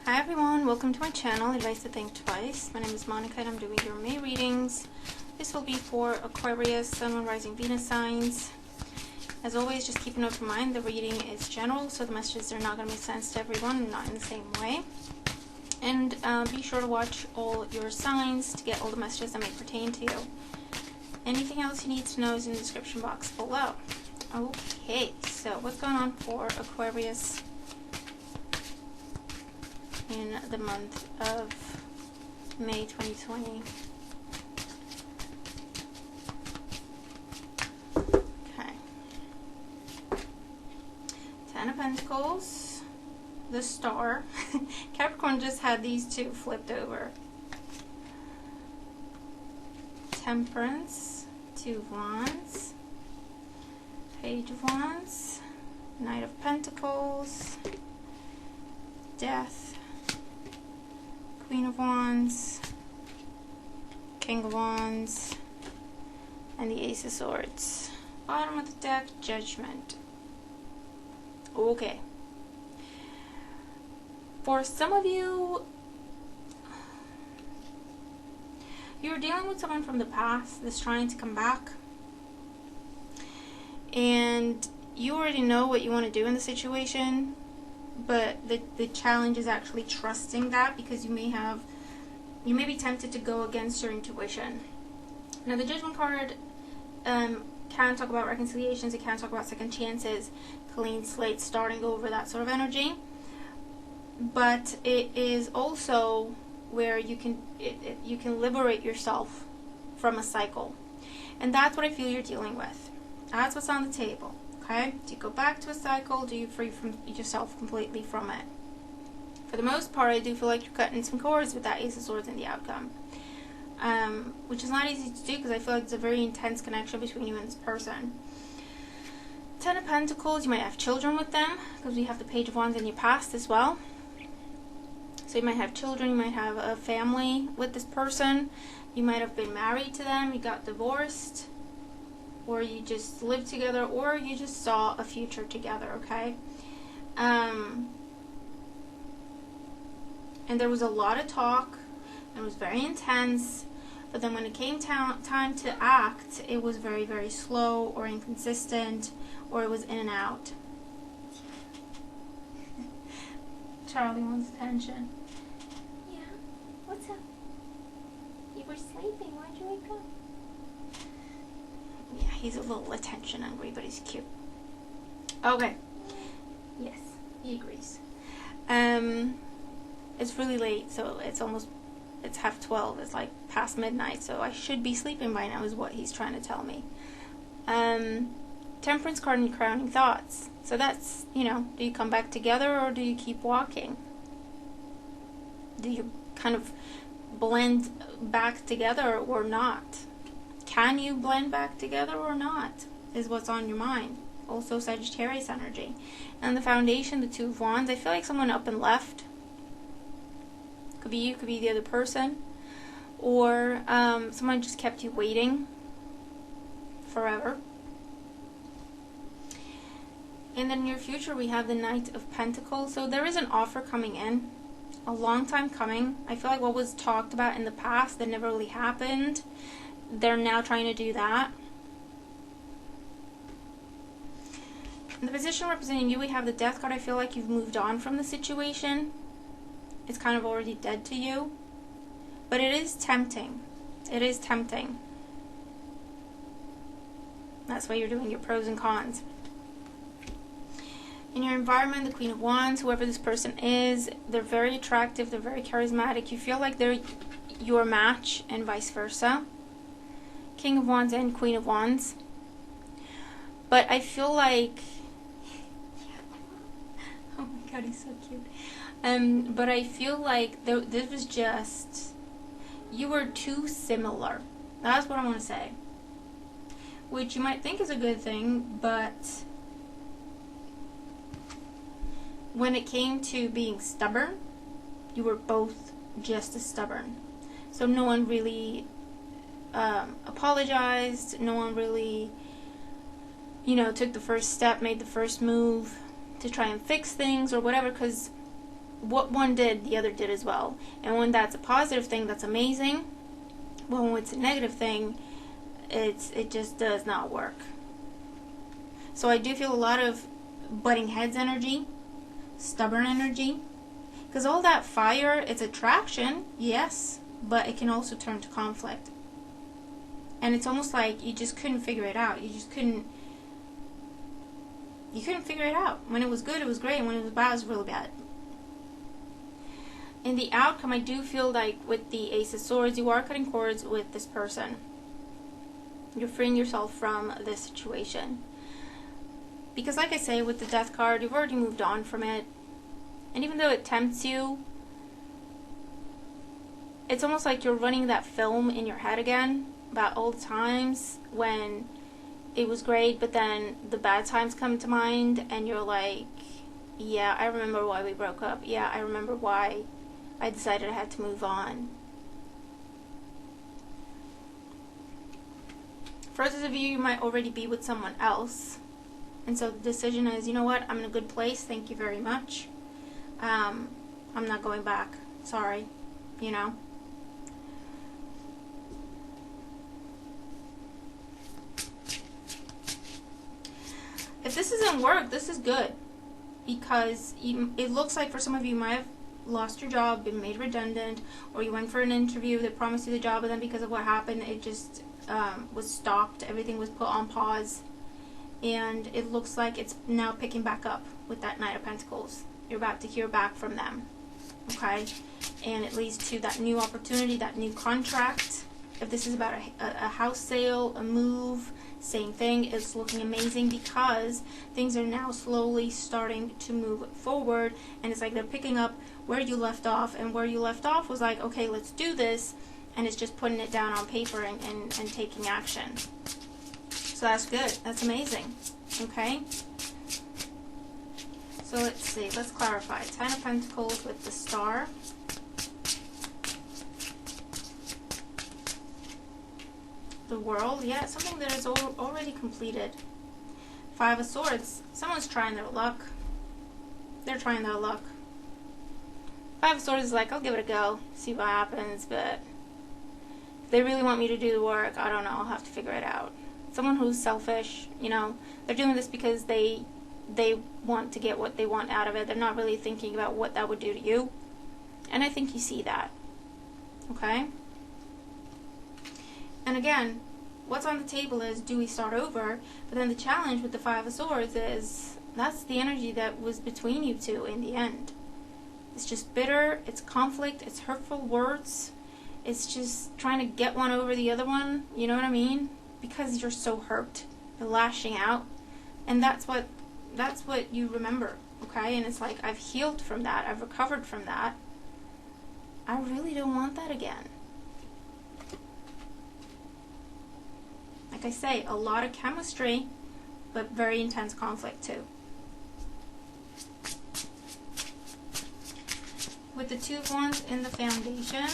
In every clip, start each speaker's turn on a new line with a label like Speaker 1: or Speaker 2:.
Speaker 1: Hi everyone, welcome to my channel, Advice to Think Twice. My name is Monica and I'm doing your May readings. This will be for Aquarius, Sun, Moon, Rising, Venus signs. As always, just keep a note in mind, the reading is general, so the messages are not going to make sense to everyone, not in the same way. And be sure to watch all your signs to get all the messages that may pertain to you. Anything else you need to know is in the description box below. Okay, so what's going on for Aquarius in the month of May 2020. Okay. 10 of Pentacles, the Star. Capricorn just had these two flipped over. Temperance, 2 of Wands, Page of Wands, Knight of Pentacles, Death, Queen of Wands, King of Wands, and the Ace of Swords. Bottom of the deck, Judgment. Okay. For some of you, you're dealing with someone from the past that's trying to come back. And you already know what you want to do in the situation. But the challenge is actually trusting that, because you may be tempted to go against your intuition. Now the Judgment card can talk about reconciliations, it can talk about second chances, clean slate, starting over, that sort of energy. But it is also where you can liberate yourself from a cycle. And that's what I feel you're dealing with. That's what's on the table. Okay? Do you go back to a cycle? Do you free from yourself completely from it? For the most part, I do feel like you're cutting some cords with that Ace of Swords in the outcome. Which is not easy to do, because I feel like it's a very intense connection between you and this person. 10 of Pentacles, you might have children with them, because we have the Page of Wands in your past as well. So you might have children, you might have a family with this person. You might have been married to them, you got divorced, or you just lived together, or you just saw a future together, okay? And there was a lot of talk, and it was very intense, but then when it came time to act, it was very, very slow, or inconsistent, or it was in and out. Charlie wants attention. Yeah? What's up? You were sleeping, why'd you wake up? Yeah, he's a little attention hungry, but he's cute. Okay. Yes, he agrees. It's really late, so it's 12:30. It's like past midnight, so I should be sleeping by now, is what he's trying to tell me. Temperance card and crowning thoughts. So that's, do you come back together, or do you keep walking? Do you kind of blend back together or not? Can you blend back together or not, is what's on your mind. Also Sagittarius energy. And the Foundation, the 2 of Wands. I feel like someone up and left. Could be you, could be the other person. Or someone just kept you waiting forever. And then in your future we have the Knight of Pentacles. So there is an offer coming in. A long time coming. I feel like what was talked about in the past that never really happened, they're now trying to do that. In the position representing you, we have the Death card. I feel like you've moved on from the situation. It's kind of already dead to you. But it is tempting. It is tempting. That's why you're doing your pros and cons. In your environment, the Queen of Wands, whoever this person is, they're very attractive, they're very charismatic. You feel like they're your match, and vice versa. King of Wands and Queen of Wands. But I feel like... oh my god, he's so cute. But I feel like this was just... you were too similar. That's what I want to say. Which you might think is a good thing, but... when it came to being stubborn, you were both just as stubborn. So no one really apologized. No one really, took the first step, made the first move to try and fix things or whatever, because what one did, the other did as well. And when that's a positive thing, that's amazing. But when it's a negative thing, it just does not work. So I do feel a lot of butting heads energy, stubborn energy, because all that fire, it's attraction, yes, but it can also turn to conflict. And it's almost like you just couldn't figure it out. You couldn't figure it out. When it was good, it was great, and when it was bad, it was really bad. In the outcome, I do feel like with the Ace of Swords, you are cutting cords with this person. You're freeing yourself from this situation. Because like I say, with the Death card, you've already moved on from it. And even though it tempts you, it's almost like you're running that film in your head again about old times when it was great, but then the bad times come to mind, and you're like, yeah, I remember why we broke up. Yeah, I remember why I decided I had to move on. For others of you, you might already be with someone else. And so the decision is, you know what, I'm in a good place, thank you very much. I'm not going back. Sorry. You know? If this doesn't work, this is good. Because it looks like for some of you, you might have lost your job, been made redundant, or you went for an interview, they promised you the job, and then because of what happened, it just was stopped. Everything was put on pause. And it looks like it's now picking back up with that Knight of Pentacles. You're about to hear back from them. Okay? And it leads to that new opportunity, that new contract. If this is about a house sale, a move, same thing. It's looking amazing because things are now slowly starting to move forward. And it's like they're picking up where you left off. And where you left off was like, okay, let's do this. And it's just putting it down on paper and taking action. So that's good. That's amazing. Okay? So let's see. Let's clarify. Ten of Pentacles with the Star. The World. Yeah, something that is already completed. Five of Swords. Someone's trying their luck. They're trying their luck. Five of Swords is like, I'll give it a go. See what happens. But if they really want me to do the work, I don't know. I'll have to figure it out. Someone who's selfish, you know, they're doing this because they want to get what they want out of it. They're not really thinking about what that would do to you. And I think you see that. Okay? And again, what's on the table is, do we start over? But then the challenge with the Five of Swords is, that's the energy that was between you two in the end. It's just bitter, it's conflict, it's hurtful words. It's just trying to get one over the other one, you know what I mean? Because you're so hurt, you're lashing out, and that's what you remember, okay? And it's like, I've healed from that, I've recovered from that. I really don't want that again. Like I say, a lot of chemistry, but very intense conflict too. With the Two of Wands in the foundation,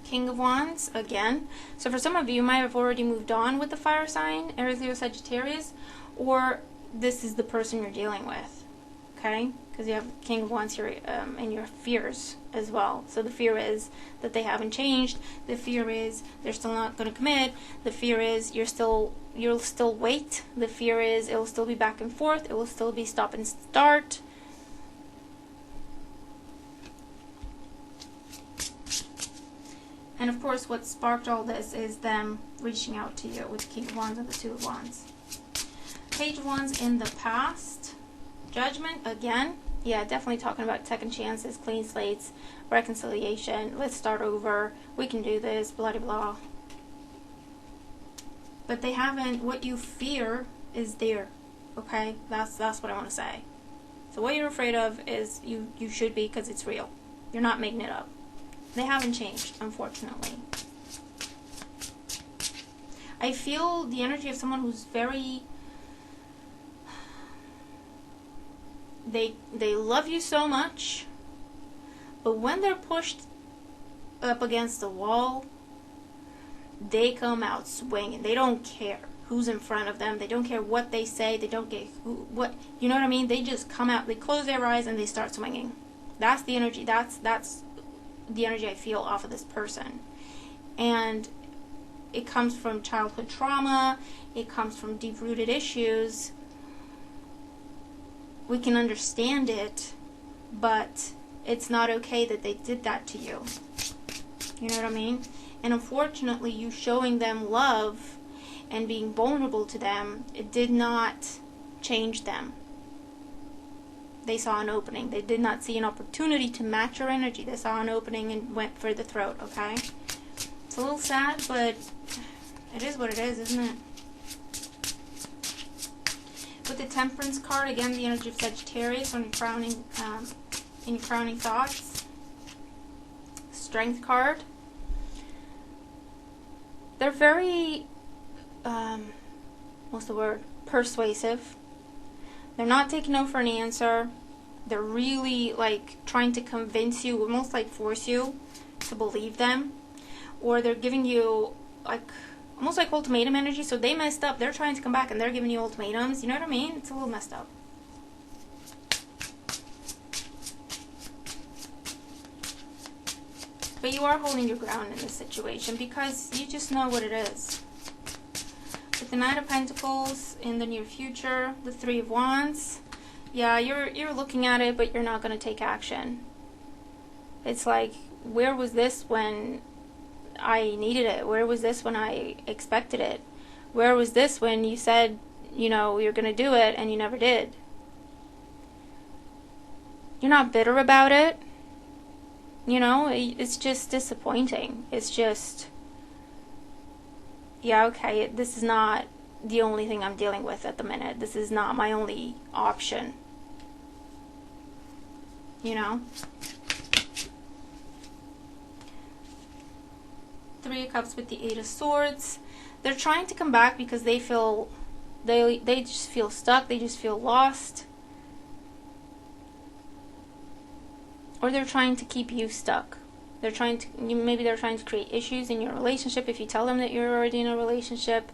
Speaker 1: King of Wands, again. So for some of you, you might have already moved on with the fire sign, Aries, Leo, Sagittarius, or this is the person you're dealing with, okay? Because you have King of Wands here in your fears as well. So the fear is that they haven't changed. The fear is they're still not going to commit. The fear is you'll still wait. The fear is it will still be back and forth. It will still be stop and start. And of course, what sparked all this is them reaching out to you with the King of Wands and the Two of Wands. Page of Wands in the past. Judgment, again. Yeah, definitely talking about second chances, clean slates, reconciliation. Let's start over. We can do this, blah, blah, blah. But they haven't, what you fear is there. Okay? That's what I want to say. So what you're afraid of is you should be, because it's real. You're not making it up. They haven't changed, unfortunately. I feel the energy of someone who's very... They love you so much, but when they're pushed up against the wall, they come out swinging. They don't care. who's in front of them. They don't care what they say. They don't get what, you know what I mean? They just come out, they close their eyes and they start swinging. That's the energy. That's the energy I feel off of this person. And it comes from childhood trauma. It comes from deep-rooted issues. We can understand it, but it's not okay that they did that to you. You know what I mean? And unfortunately, you showing them love and being vulnerable to them, it did not change them. They saw an opening. They did not see an opportunity to match your energy. They saw an opening and went for the throat, okay? It's a little sad, but it is what it is, isn't it? With the Temperance card, again, the energy of Sagittarius on your crowning, in your crowning thoughts. Strength card. They're very, what's the word? Persuasive. They're not taking no for an answer. They're really like trying to convince you, almost like force you to believe them. Or they're giving you like almost like ultimatum energy. So they messed up. They're trying to come back and they're giving you ultimatums. You know what I mean? It's a little messed up. But you are holding your ground in this situation because you just know what it is. With the Knight of Pentacles in the near future, the Three of Wands, yeah, you're looking at it, but you're not going to take action. It's like, where was this when I needed it? Where was this when I expected it? Where was this when you said, you know, you're going to do it and you never did? You're not bitter about it. You know, it's just disappointing. It's just, yeah, okay, this is not the only thing I'm dealing with at the minute. This is not my only option. You know? Three of Cups with the Eight of Swords. They're trying to come back because they feel, they just feel stuck. They just feel lost. Or they're trying to keep you stuck. They're trying to, maybe they're trying to create issues in your relationship if you tell them that you're already in a relationship.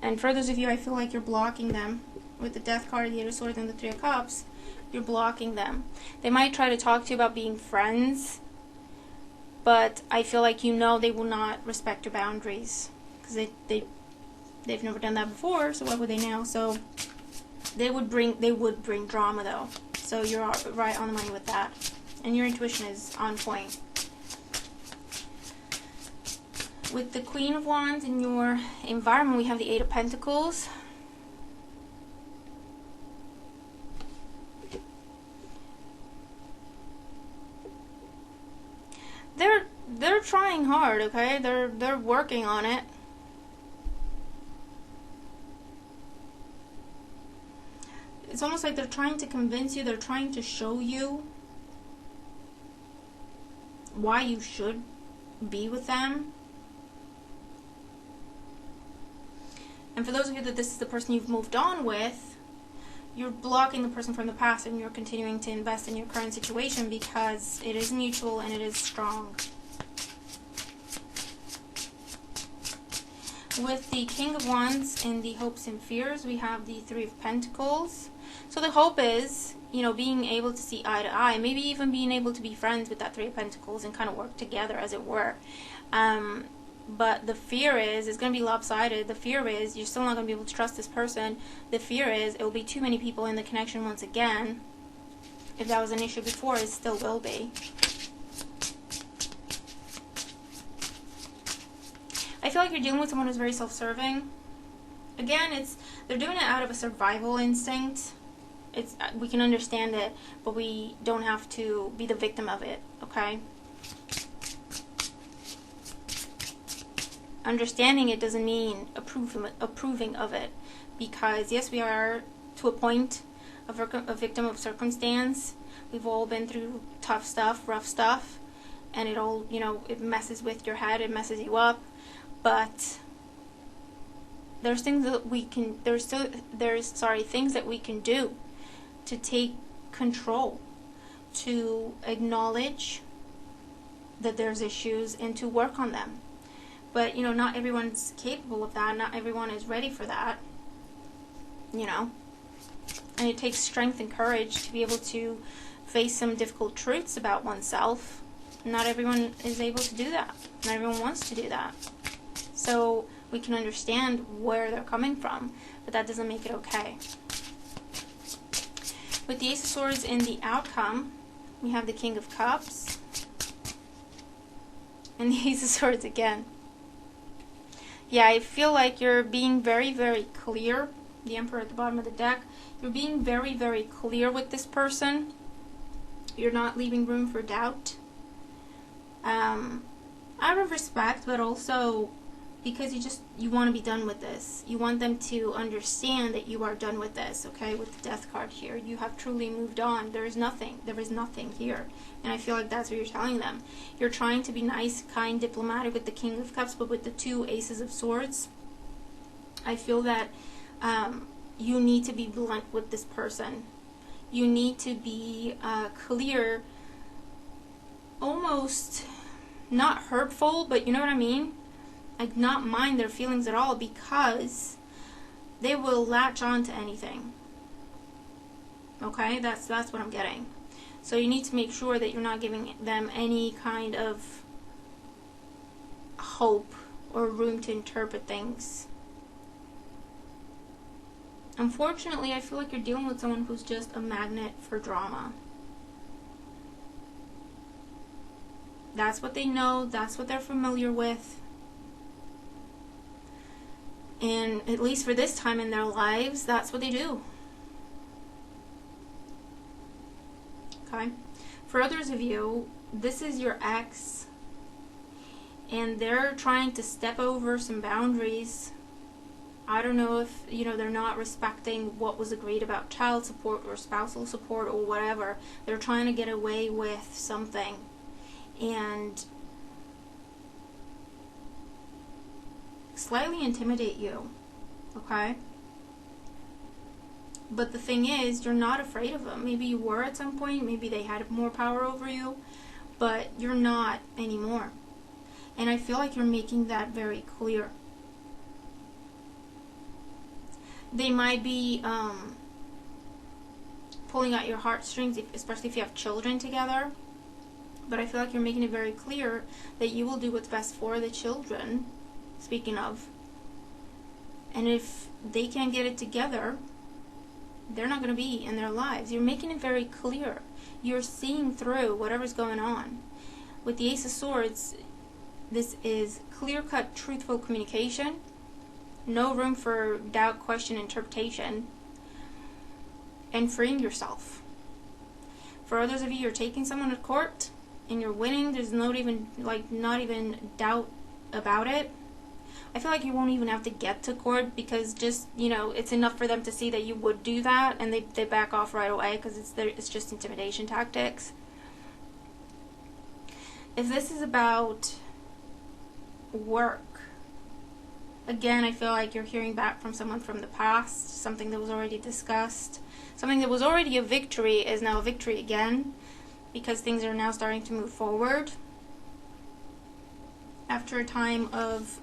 Speaker 1: And for those of you, I feel like you're blocking them. With the Death card, the Eight of Swords, and the Three of Cups, you're blocking them. They might try to talk to you about being friends, but I feel like you know they will not respect your boundaries. Because they've never done that before, so why would they now? So they would bring drama though. So you're right on the money with that. And your intuition is on point. With the Queen of Wands in your environment, we have the Eight of Pentacles. They're trying hard, okay? They're working on it. It's almost like they're trying to convince you, they're trying to show you why you should be with them. And for those of you that this is the person you've moved on with, you're blocking the person from the past and you're continuing to invest in your current situation because it is mutual and it is strong. With the King of Wands in the Hopes and Fears, we have the Three of Pentacles. So the hope is, you know, being able to see eye to eye, maybe even being able to be friends with that Three of Pentacles and kind of work together, as it were. But the fear is, it's going to be lopsided. The fear is, you're still not going to be able to trust this person. The fear is, it will be too many people in the connection once again. If that was an issue before, it still will be. I feel like you're dealing with someone who's very self-serving. Again, they're doing it out of a survival instinct. We can understand it, but we don't have to be the victim of it, okay? Understanding it doesn't mean approving of it, because yes, we are to a point a victim of circumstance. We've all been through tough stuff, rough stuff, and it all, you know, it messes with your head, it messes you up. But there's things that we can, there's things that we can do to take control, to acknowledge that there's issues and to work on them. But, you know, not everyone's capable of that. Not everyone is ready for that. You know? And it takes strength and courage to be able to face some difficult truths about oneself. Not everyone is able to do that. Not everyone wants to do that. So we can understand where they're coming from, but that doesn't make it okay. With the Ace of Swords in the outcome, we have the King of Cups and the Ace of Swords again. Yeah, I feel like you're being very, very clear. The Emperor at the bottom of the deck. You're being very, very clear with this person. You're not leaving room for doubt. Out of respect, but also because you want to be done with this. You want them to understand that you are done with this, okay? With the Death card here. You have truly moved on. There is nothing here. And I feel like that's what you're telling them. You're trying to be nice, kind, diplomatic with the King of Cups, but with the two Aces of Swords, I feel that you need to be blunt with this person. You need to be clear, almost not hurtful, but you know what I mean? Like, not mind their feelings at all, because they will latch on to anything. Okay? That's what I'm getting. So you need to make sure that you're not giving them any kind of hope or room to interpret things. Unfortunately, I feel like you're dealing with someone who's just a magnet for drama. That's what they know. That's what they're familiar with. And at least for this time in their lives, that's what they do. Okay? For others of you, this is your ex, and they're trying to step over some boundaries. I don't know if, you know, they're not respecting what was agreed about child support or spousal support or whatever. They're trying to get away with something. And slightly intimidate you, okay? But the thing is, you're not afraid of them. Maybe you were at some point, maybe they had more power over you, but you're not anymore. And I feel like you're making that very clear. They might be pulling at your heartstrings, especially if you have children together. But I feel like you're making it very clear that you will do what's best for the children, speaking of. And if they can't get it together, they're not going to be in their lives. You're making it very clear. You're seeing through whatever's going on. With the Ace of Swords, this is clear-cut, truthful communication. No room for doubt, question, interpretation. And freeing yourself. For others of you, you're taking someone to court and you're winning. There's not even doubt about it. I feel like you won't even have to get to court, because just, you know, it's enough for them to see that you would do that, and they back off right away, because it's just intimidation tactics. If this is about work, again, I feel like you're hearing back from someone from the past, something that was already discussed. Something that was already a victory is now a victory again, because things are now starting to move forward. After a time of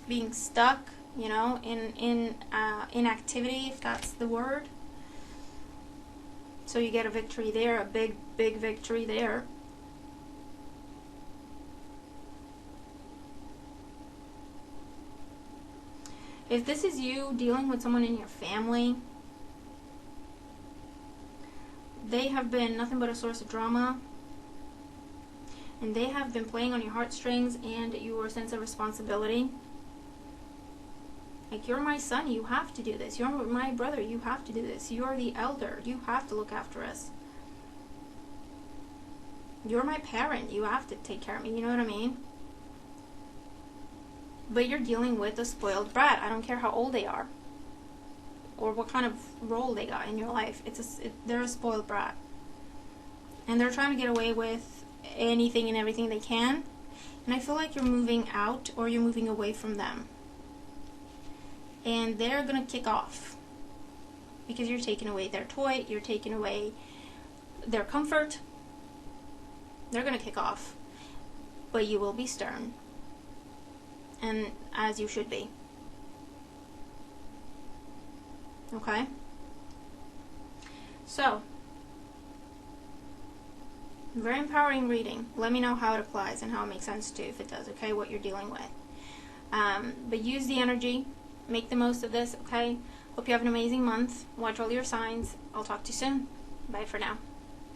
Speaker 1: being stuck, you know, in inactivity, if that's the word. So you get a victory there, a big, big victory there. If this is you dealing with someone in your family, they have been nothing but a source of drama, and they have been playing on your heartstrings and your sense of responsibility. Like, you're my son, you have to do this. You're my brother, you have to do this. You're the elder, you have to look after us. You're my parent, you have to take care of me, you know what I mean? But you're dealing with a spoiled brat. I don't care how old they are or what kind of role they got in your life. They're a spoiled brat. And they're trying to get away with anything and everything they can. And I feel like you're moving out, or you're moving away from them. And they're going to kick off, because you're taking away their toy, you're taking away their comfort. They're going to kick off. But you will be stern. and as you should be. Okay? So, very empowering reading. Let me know how it applies and how it makes sense to you, if it does, okay, what you're dealing with. But use the energy. Make the most of this, okay? Hope you have an amazing month. Watch all your signs. I'll talk to you soon. Bye for now.